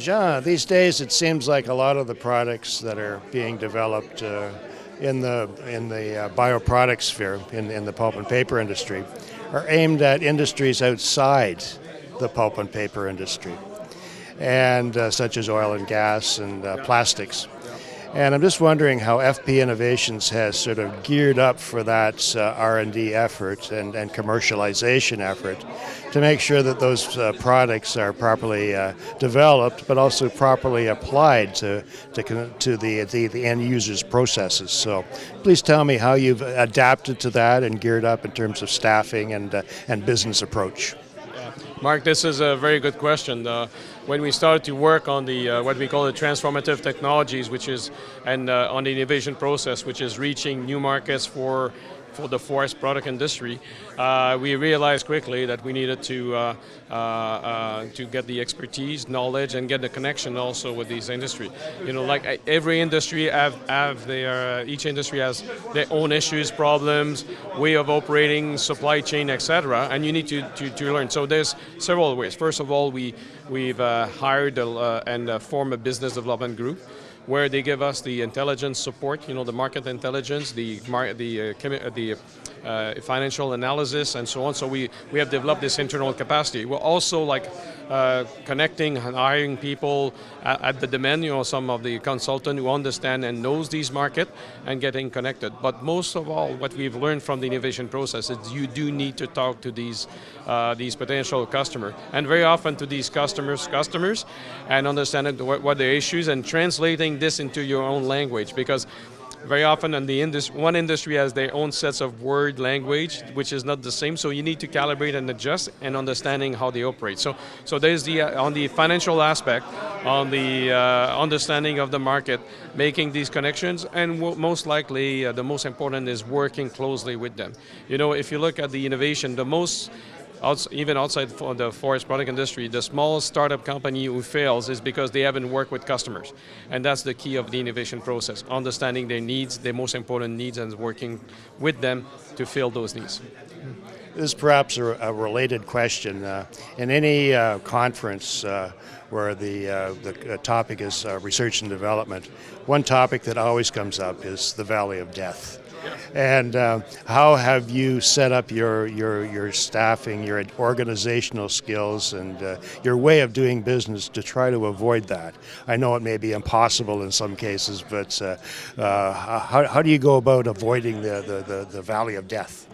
Jean, these days it seems like a lot of the products that are being developed in the bioproduct sphere, in the pulp and paper industry, are aimed at industries outside the pulp and paper industry, and such as oil and gas and plastics. And I'm just wondering how FP Innovations has sort of geared up for that R&D effort and commercialization effort to make sure that those products are properly developed, but also properly applied to the end user's processes. So please tell me how you've adapted to that and geared up in terms of staffing and business approach. Mark, this is a very good question. When we started to work on the what we call the transformative technologies, which is on the innovation process, which is reaching new markets for the forest product industry, we realized quickly that we needed to get the expertise, knowledge, and get the connection also with these industry. You know, like every industry each industry has their own issues, problems, way of operating, supply chain, etc. And you need to learn. So there's several ways. First of all, we've hired and formed a business development group, where they give us the intelligence support, the market intelligence, the financial analysis, and so on. So we have developed this internal capacity. We're also connecting and hiring people at the demand, some of the consultants who understand and knows these markets and getting connected. But most of all, what we've learned from the innovation process is you do need to talk to these potential customers, and very often to these customers, and understand what their issues and translating this into your own language, because very often one industry has their own sets of word language, which is not the same. So you need to calibrate and adjust and understanding how they operate. So there's on the financial aspect, on the understanding of the market, making these connections, and most likely the most important is working closely with them. If you look at the innovation, even outside the forest product industry, the small startup company who fails is because they haven't worked with customers. And that's the key of the innovation process, understanding their needs, their most important needs, and working with them to fill those needs. This is perhaps a related question. In any conference where the topic is research and development, one topic that always comes up is the Valley of Death. And how have you set up your staffing, your organizational skills, and your way of doing business to try to avoid that? I know it may be impossible in some cases, but how do you go about avoiding the Valley of Death?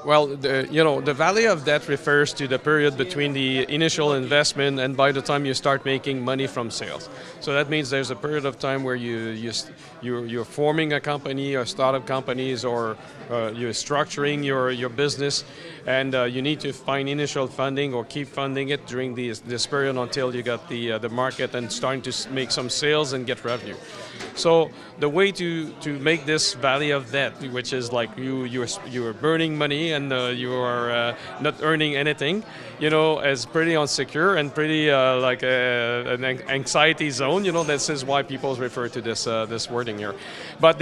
Well, the Valley of Death refers to the period between the initial investment and by the time you start making money from sales. So that means there's a period of time where you're forming a company or startup companies, or you're structuring your business, and you need to find initial funding or keep funding it during this period until you got the market and starting to make some sales and get revenue. So the way to make this Valley of Death, which is like you're burning money and you are not earning anything, is pretty insecure and pretty like an anxiety zone. This is why people refer to this wording here. But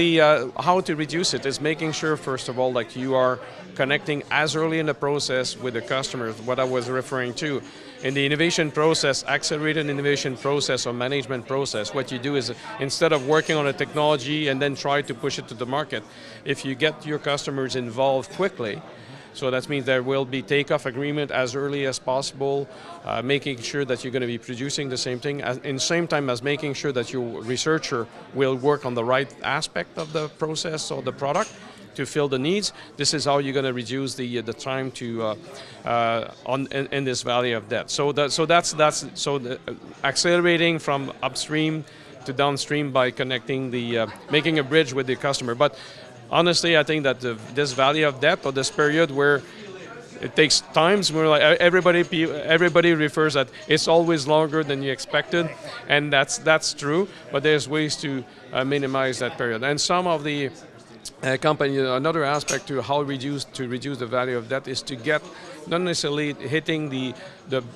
how to reduce it is making sure, first of all, like you are connecting as early in the process with the customers, what I was referring to. In the innovation process, accelerated innovation process or management process, what you do is, instead of working on a technology and then try to push it to the market, if you get your customers involved quickly, so that means there will be takeoff agreement as early as possible, making sure that you're going to be producing the same thing, in the same time as making sure that your researcher will work on the right aspect of the process or the product to fill the needs. This is how you're going to reduce the time to in this Valley of Death. So accelerating from upstream to downstream by connecting making a bridge with the customer. But honestly, I think that this Valley of Death, or this period where it takes times, where like everybody refers that it's always longer than you expected, and that's true. But there's ways to minimize that period. And some of the company, another aspect to how reduce the Valley of Death is to get not necessarily hitting the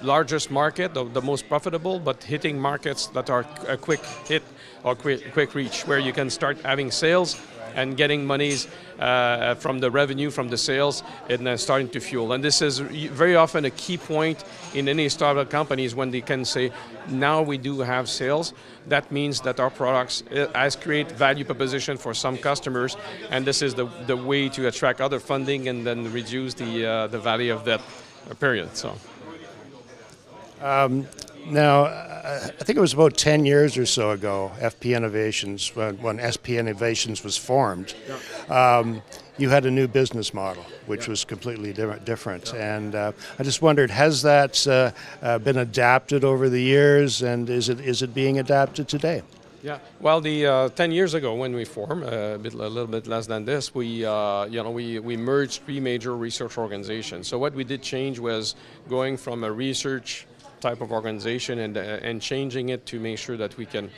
largest market, the most profitable, but hitting markets that are a quick hit or quick reach, where you can start having sales and getting monies from the revenue, from the sales, and then starting to fuel. And this is very often a key point in any startup companies when they can say, now we do have sales. That means that our products has create value proposition for some customers, and this is the way to attract other funding and then reduce the value of that period. So. Now, I think it was about 10 years or so ago, FP Innovations, when SP Innovations was formed, you had a new business model, which was completely different. And I just wondered, has that been adapted over the years, and is it being adapted today? Yeah, well, the 10 years ago when we formed, a little bit less than this, we merged 3 major research organizations. So what we did change was going from a research type of organization and changing it to make sure that we can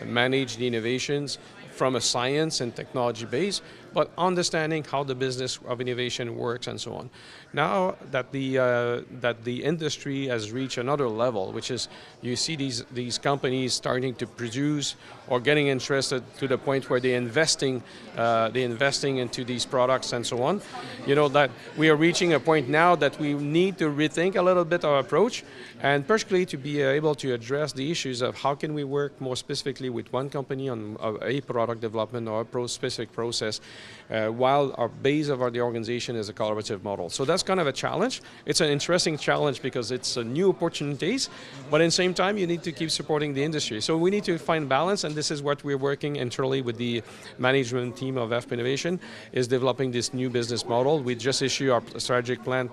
manage the innovations from a science and technology base, but understanding how the business of innovation works and so on. Now that the industry has reached another level, which is you see these companies starting to produce or getting interested to the point where they're investing into these products and so on. You know that we are reaching a point now that we need to rethink a little bit our approach, and particularly to be able to address the issues of how can we work more specifically with one company on a product development or a specific process, while our base of the organization is a collaborative model. So that's kind of a challenge. It's an interesting challenge because it's new opportunities, but at the same time you need to keep supporting the industry. So we need to find balance, and this is what we're working internally with the management team of FP Innovation, is developing this new business model. We just issued our strategic plan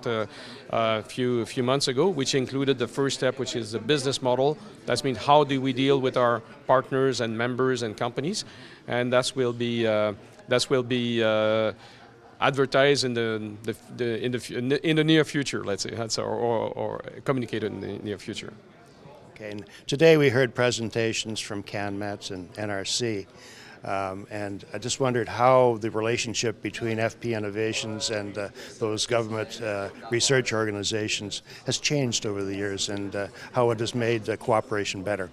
a few months ago, which included the first step, which is the business model. That means how do we deal with our partners and members and companies, and that will be advertised in the near future, let's say, or communicated in the near future. Okay. And today we heard presentations from CanMet and NRC, and I just wondered how the relationship between FP Innovations and those government research organizations has changed over the years, and how it has made cooperation better.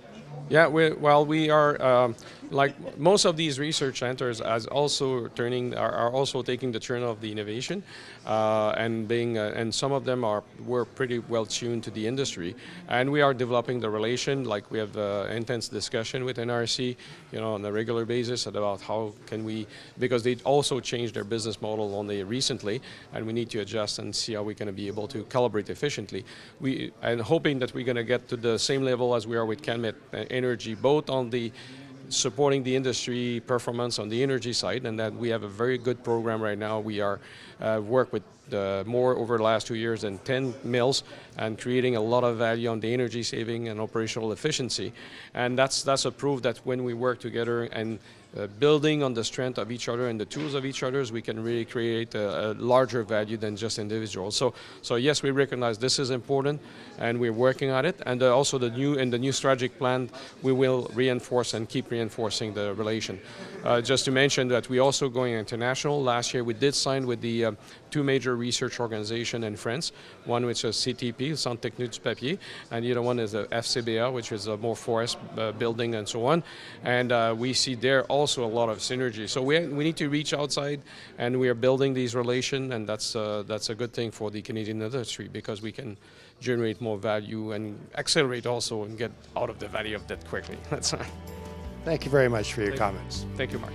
Yeah, we are like most of these research centers are also taking the turn of the innovation, and some of them were pretty well tuned to the industry, and we are developing the relation. Like we have intense discussion with NRC, on a regular basis about how can we, because they also changed their business model only recently, and we need to adjust and see how we're going to be able to calibrate efficiently. And hoping that we're going to get to the same level as we are with CanMet Energy, both on the supporting the industry performance on the energy side, and that we have a very good program right now. We are work with more over the last 2 years than 10 mills and creating a lot of value on the energy saving and operational efficiency, and that's a proof that when we work together and building on the strength of each other and the tools of each other, we can really create a larger value than just individuals. So yes, we recognize this is important, and we're working on it. And also the new strategic plan, we will reinforce and keep reinforcing the relation. Just to mention that we're also going international. Last year we did sign with the 2 major research organizations in France. One which is CTP, Centre Technique du Papier, and the other one is the FCBA, which is more forest building and so on. And we see there also a lot of synergy. So we need to reach outside, and we are building these relations, and that's a good thing for the Canadian industry, because we can generate more value and accelerate also and get out of the value of debt quickly. That's right. Thank you very much for your comments. Thank you, Mark.